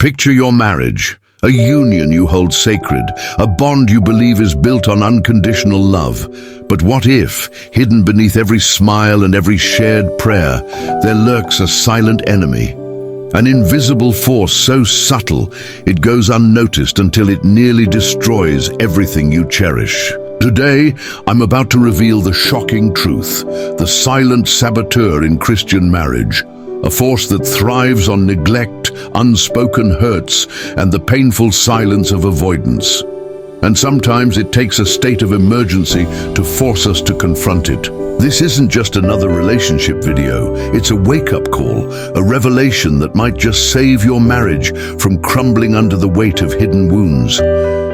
Picture your marriage, a union you hold sacred, a bond you believe is built on unconditional love. But what if, hidden beneath every smile and every shared prayer, there lurks a silent enemy? An invisible force so subtle, it goes unnoticed until it nearly destroys everything you cherish. Today, I'm about to reveal the shocking truth, the silent saboteur in Christian marriage. A force that thrives on neglect, unspoken hurts, and the painful silence of avoidance. And sometimes it takes a state of emergency to force us to confront it. This isn't just another relationship video, it's a wake-up call, a revelation that might just save your marriage from crumbling under the weight of hidden wounds.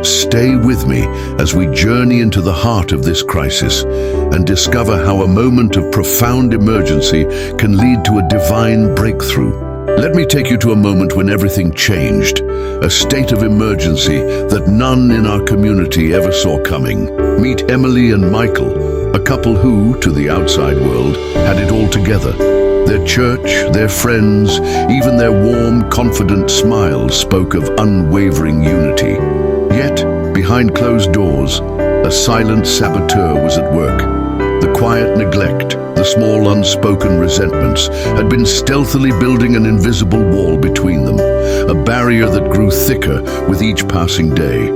Stay with me as we journey into the heart of this crisis and discover how a moment of profound emergency can lead to a divine breakthrough. Let me take you to a moment when everything changed, a state of emergency that none in our community ever saw coming. Meet Emily and Michael, a couple who, to the outside world, had it all together. Their church, their friends, even their warm, confident smiles spoke of unwavering unity. Yet, behind closed doors, a silent saboteur was at work. The quiet neglect, the small unspoken resentments, had been stealthily building an invisible wall between them, a barrier that grew thicker with each passing day.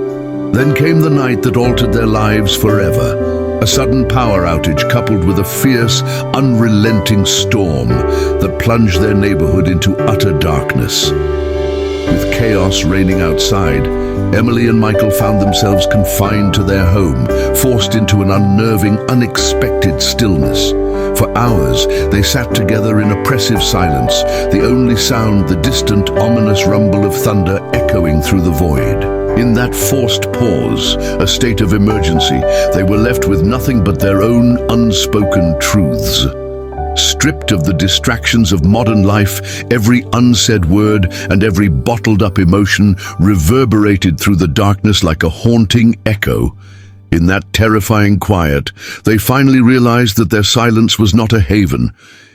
Then came the night that altered their lives forever. A sudden power outage coupled with a fierce, unrelenting storm that plunged their neighborhood into utter darkness. With chaos reigning outside, Emily and Michael found themselves confined to their home, forced into an unnerving, unexpected stillness. For hours, they sat together in oppressive silence, the only sound the distant, ominous rumble of thunder echoing through the void. In that forced pause, a state of emergency, they were left with nothing but their own unspoken truths. Stripped of the distractions of modern life, every unsaid word and every bottled-up emotion reverberated through the darkness like a haunting echo. In that terrifying quiet, they finally realized that their silence was not a haven.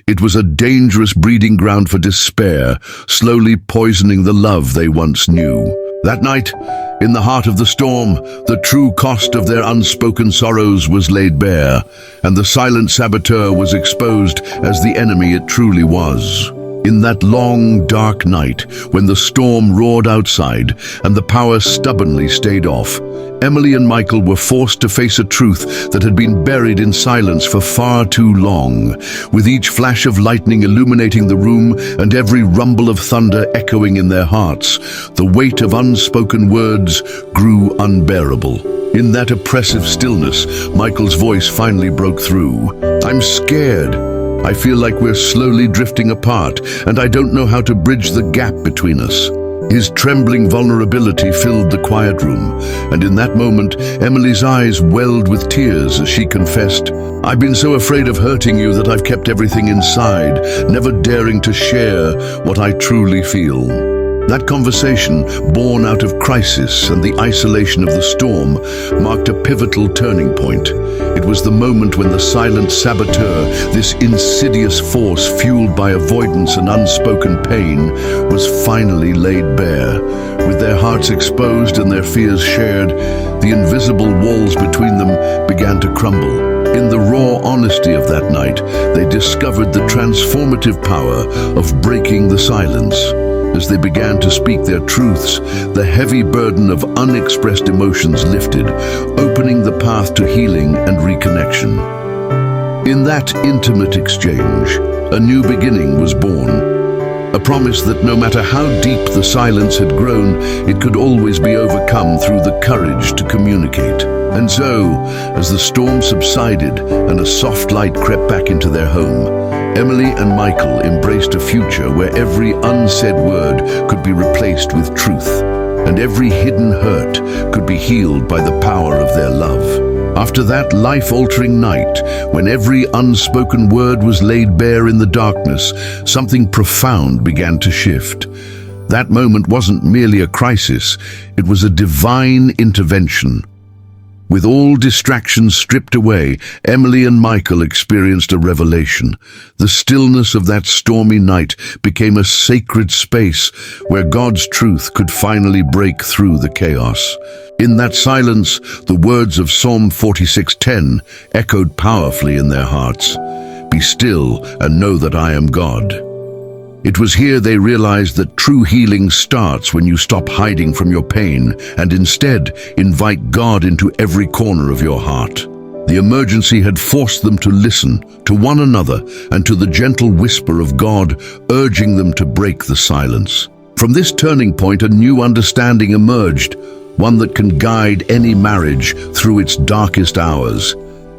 It was a dangerous breeding ground for despair, slowly poisoning the love they once knew. That night, in the heart of the storm, the true cost of their unspoken sorrows was laid bare, and the silent saboteur was exposed as the enemy it truly was. In that long, dark night, when the storm roared outside and the power stubbornly stayed off, Emily and Michael were forced to face a truth that had been buried in silence for far too long, with each flash of lightning illuminating the room and every rumble of thunder echoing in their hearts. The weight of unspoken words grew unbearable. In that oppressive stillness, Michael's voice finally broke through. "I'm scared. I feel like we're slowly drifting apart, and I don't know how to bridge the gap between us." His trembling vulnerability filled the quiet room, and in that moment, Emily's eyes welled with tears as she confessed, "I've been so afraid of hurting you that I've kept everything inside, never daring to share what I truly feel." That conversation, born out of crisis and the isolation of the storm, marked a pivotal turning point. It was the moment when the silent saboteur, this insidious force fueled by avoidance and unspoken pain, was finally laid bare. With their hearts exposed and their fears shared, the invisible walls between them began to crumble. In the raw honesty of that night, they discovered the transformative power of breaking the silence. As they began to speak their truths, the heavy burden of unexpressed emotions lifted, opening the path to healing and reconnection. In that intimate exchange, a new beginning was born. A promise that no matter how deep the silence had grown, it could always be overcome through the courage to communicate. And so, as the storm subsided and a soft light crept back into their home, Emily and Michael embraced a future where every unsaid word could be replaced with truth, and every hidden hurt could be healed by the power of their love. After that life-altering night, when every unspoken word was laid bare in the darkness, something profound began to shift. That moment wasn't merely a crisis, it was a divine intervention. With all distractions stripped away, Emily and Michael experienced a revelation. The stillness of that stormy night became a sacred space where God's truth could finally break through the chaos. In that silence, the words of Psalm 46:10 echoed powerfully in their hearts. "Be still and know that I am God." It was here they realized that true healing starts when you stop hiding from your pain and instead invite God into every corner of your heart. The emergency had forced them to listen to one another and to the gentle whisper of God urging them to break the silence. From this turning point, a new understanding emerged, one that can guide any marriage through its darkest hours.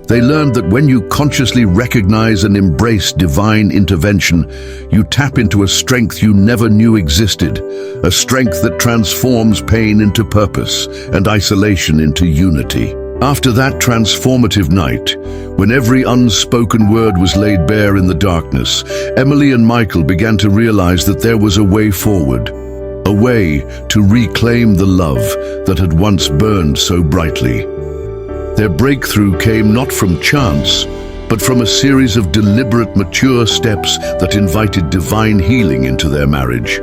They learned that when you consciously recognize and embrace divine intervention, you tap into a strength you never knew existed, a strength that transforms pain into purpose and isolation into unity. After that transformative night, when every unspoken word was laid bare in the darkness, Emily and Michael began to realize that there was a way forward, a way to reclaim the love that had once burned so brightly. Their breakthrough came not from chance, but from a series of deliberate, mature steps that invited divine healing into their marriage.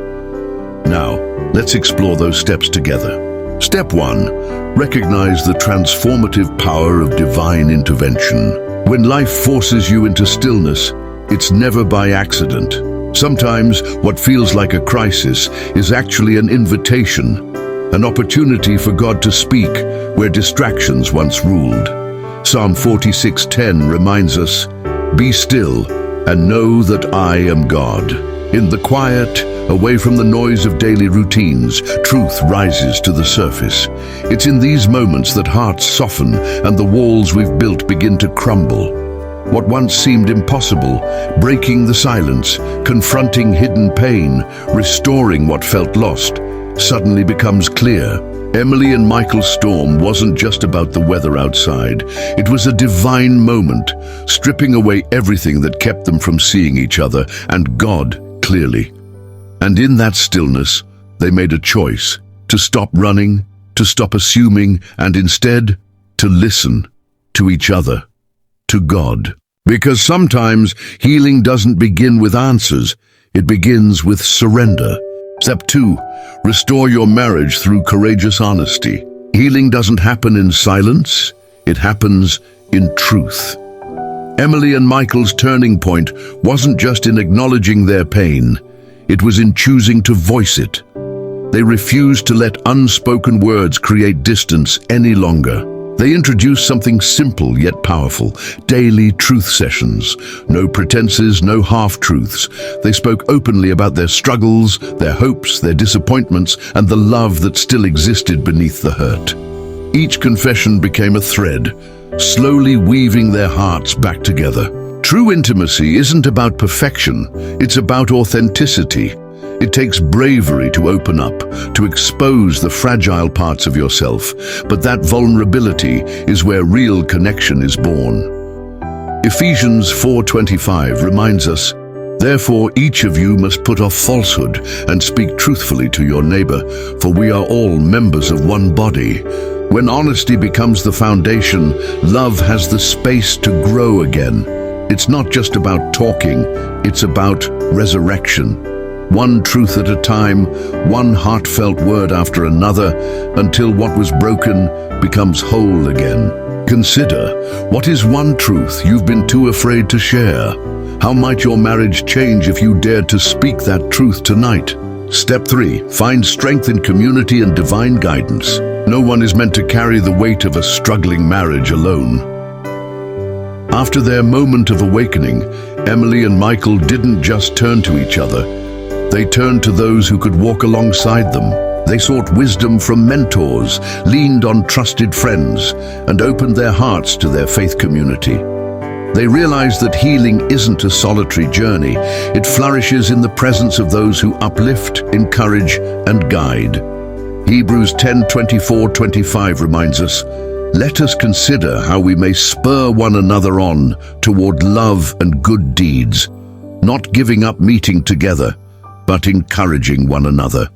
Now, let's explore those steps together. Step 1. Recognize the transformative power of divine intervention. When life forces you into stillness, it's never by accident. Sometimes what feels like a crisis is actually an invitation, an opportunity for God to speak where distractions once ruled. Psalm 46:10 reminds us, "Be still and know that I am God." In the quiet, away from the noise of daily routines, truth rises to the surface. It's in these moments that hearts soften and the walls we've built begin to crumble. What once seemed impossible, breaking the silence, confronting hidden pain, restoring what felt lost, suddenly becomes clear. Emily and Michael's storm wasn't just about the weather outside. It was a divine moment, stripping away everything that kept them from seeing each other and God clearly. And in that stillness, they made a choice to stop running, to stop assuming, and instead to listen to each other, to God. Because sometimes healing doesn't begin with answers, it begins with surrender. Step 2. Restore your marriage through courageous honesty. Healing doesn't happen in silence, it happens in truth. Emily and Michael's turning point wasn't just in acknowledging their pain, it was in choosing to voice it. They refused to let unspoken words create distance any longer. They introduced something simple yet powerful, daily truth sessions. No pretenses, no half-truths. They spoke openly about their struggles, their hopes, their disappointments, and the love that still existed beneath the hurt. Each confession became a thread, slowly weaving their hearts back together. True intimacy isn't about perfection, it's about authenticity. It takes bravery to open up, to expose the fragile parts of yourself, but that vulnerability is where real connection is born. Ephesians 4:25 reminds us, "Therefore each of you must put off falsehood and speak truthfully to your neighbor, for we are all members of one body." When honesty becomes the foundation, love has the space to grow again. It's not just about talking, it's about resurrection. One truth at a time, one heartfelt word after another, until what was broken becomes whole again. Consider, what is one truth you've been too afraid to share? How might your marriage change if you dared to speak that truth tonight? Step 3. Find strength in community and divine guidance. No one is meant to carry the weight of a struggling marriage alone. After their moment of awakening, Emily and Michael didn't just turn to each other. They turned to those who could walk alongside them. They sought wisdom from mentors, leaned on trusted friends, and opened their hearts to their faith community. They realized that healing isn't a solitary journey. It flourishes in the presence of those who uplift, encourage, and guide. Hebrews 10:24-25 reminds us, "Let us consider how we may spur one another on toward love and good deeds, not giving up meeting together, but encouraging one another."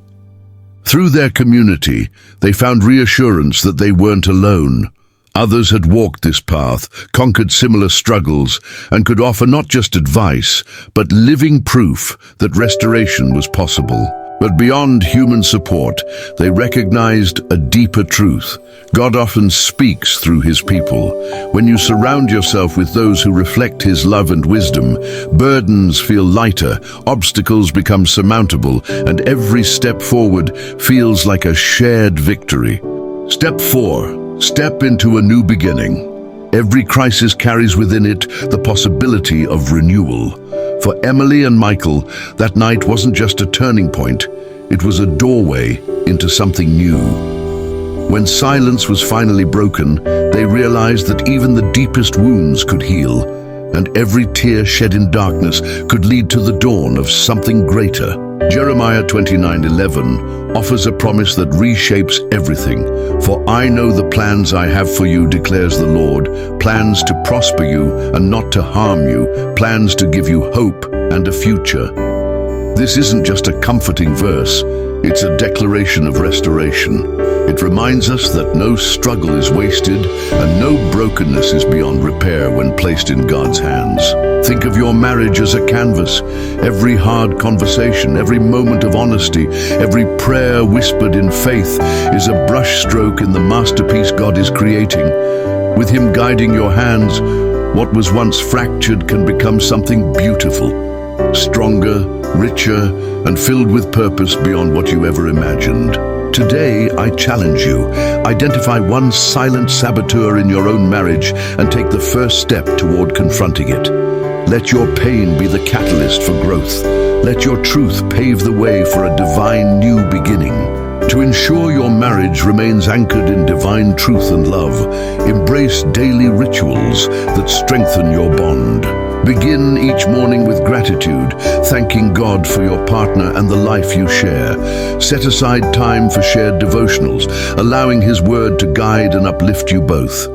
Through their community, they found reassurance that they weren't alone, Others had walked this path, conquered similar struggles, and could offer not just advice, but living proof that restoration was possible. But beyond human support, they recognized a deeper truth. God often speaks through his people. When you surround yourself with those who reflect his love and wisdom, burdens feel lighter, obstacles become surmountable, and every step forward feels like a shared victory. Step 4. Step into a new beginning. Every crisis carries within it the possibility of renewal. For Emily and Michael, that night wasn't just a turning point, it was a doorway into something new. When silence was finally broken, they realized that even the deepest wounds could heal, and every tear shed in darkness could lead to the dawn of something greater. Jeremiah 29:11 offers a promise that reshapes everything. For I know the plans I have for you, declares the Lord, plans to prosper you and not to harm you, plans to give you hope and a future. This isn't just a comforting verse, it's a declaration of restoration. It reminds us that no struggle is wasted and no brokenness is beyond repair when placed in God's hands. Think of your marriage as a canvas. Every hard conversation, every moment of honesty, every prayer whispered in faith is a brushstroke in the masterpiece God is creating. With him guiding your hands, what was once fractured can become something beautiful, stronger, richer, and filled with purpose beyond what you ever imagined. Today, I challenge you. Identify one silent saboteur in your own marriage and take the first step toward confronting it. Let your pain be the catalyst for growth. Let your truth pave the way for a divine new beginning. To ensure your marriage remains anchored in divine truth and love, embrace daily rituals that strengthen your bond. Begin each morning with gratitude, thanking God for your partner and the life you share. Set aside time for shared devotionals, allowing his word to guide and uplift you both.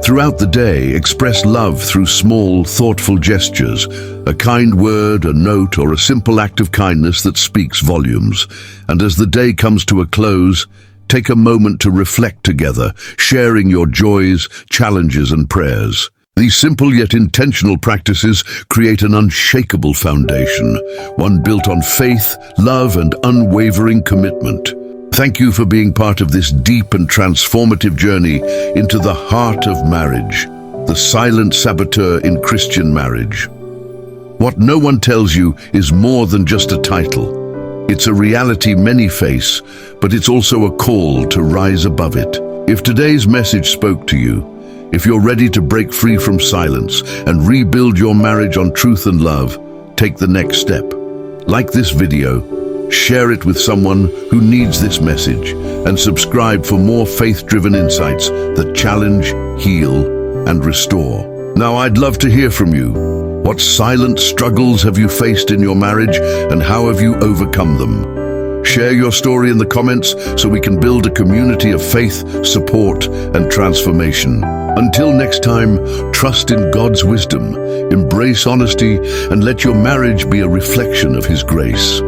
Throughout the day, express love through small, thoughtful gestures, a kind word, a note, or a simple act of kindness that speaks volumes. And as the day comes to a close, take a moment to reflect together, sharing your joys, challenges, and prayers. These simple yet intentional practices create an unshakable foundation, one built on faith, love, and unwavering commitment. Thank you for being part of this deep and transformative journey into the heart of marriage, the silent saboteur in Christian marriage. What no one tells you is more than just a title. It's a reality many face, but it's also a call to rise above it. If today's message spoke to you, if you're ready to break free from silence and rebuild your marriage on truth and love, take the next step. Like this video, share it with someone who needs this message, and subscribe for more faith-driven insights that challenge, heal, and restore. Now, I'd love to hear from you. What silent struggles have you faced in your marriage, and how have you overcome them? Share your story in the comments so we can build a community of faith, support, and transformation. Until next time, trust in God's wisdom, embrace honesty, and let your marriage be a reflection of his grace.